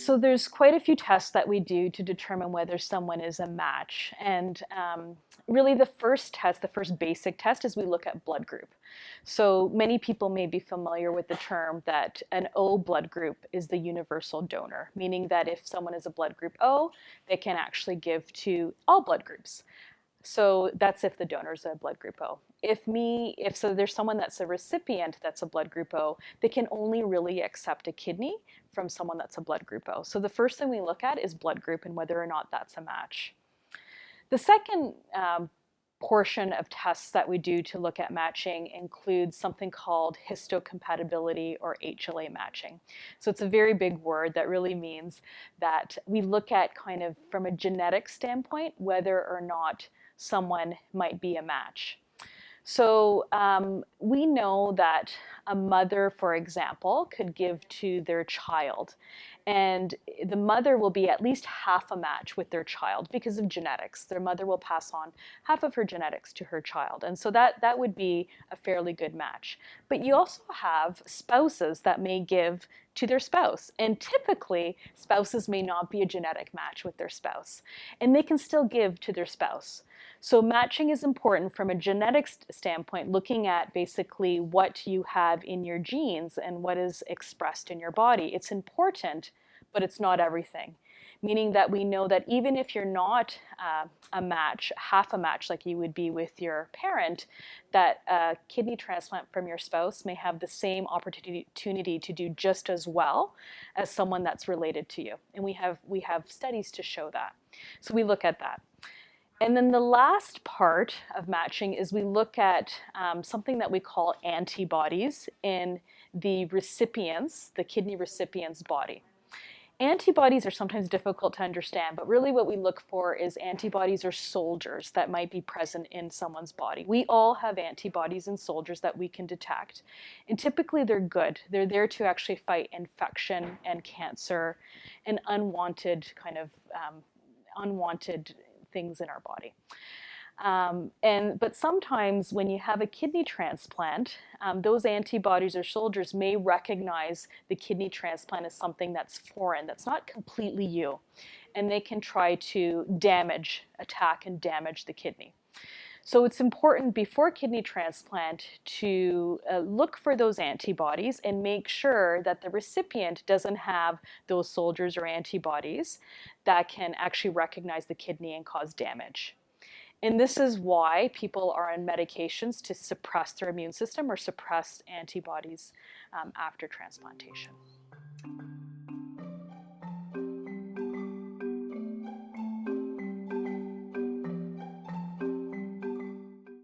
So there's quite a few tests that we do to determine whether someone is a match. And really the first test, the first basic test, is we look at blood group. So many people may be familiar with the term that an O blood group is the universal donor, meaning that if someone is a blood group O, they can actually give to all blood groups. So that's if the donor is a blood group O. If so there's someone that's a recipient that's a blood group O, they can only really accept a kidney from someone that's a blood group O. So the first thing we look at is blood group and whether or not that's a match. The second portion of tests that we do to look at matching includes something called histocompatibility or HLA matching. So it's a very big word that really means that we look at kind of from a genetic standpoint whether or not someone might be a match. So we know that a mother, for example, could give to their child, and the mother will be at least half a match with their child because of genetics. Their mother will pass on half of her genetics to her child, and so that would be a fairly good match. But you also have spouses that may give to their spouse, and typically spouses may not be a genetic match with their spouse, and they can still give to their spouse. So matching is important from a genetics standpoint, looking at basically what you have in your genes and what is expressed in your body. It's important, but it's not everything. Meaning that we know that even if you're not a match, half a match like you would be with your parent, that a kidney transplant from your spouse may have the same opportunity to do just as well as someone that's related to you. And we have studies to show that. So we look at that. And then the last part of matching is we look at something that we call antibodies in the recipient's, the kidney recipient's body. Antibodies are sometimes difficult to understand, but really what we look for is antibodies or soldiers that might be present in someone's body. We all have antibodies and soldiers that we can detect, and typically they're good. They're there to actually fight infection and cancer and unwanted unwanted things in our body. But sometimes when you have a kidney transplant, those antibodies or soldiers may recognize the kidney transplant as something that's foreign, that's not completely you. And they can try to attack and damage the kidney. So it's important before kidney transplant to look for those antibodies and make sure that the recipient doesn't have those soldiers or antibodies that can actually recognize the kidney and cause damage. And this is why people are on medications to suppress their immune system or suppress antibodies after transplantation.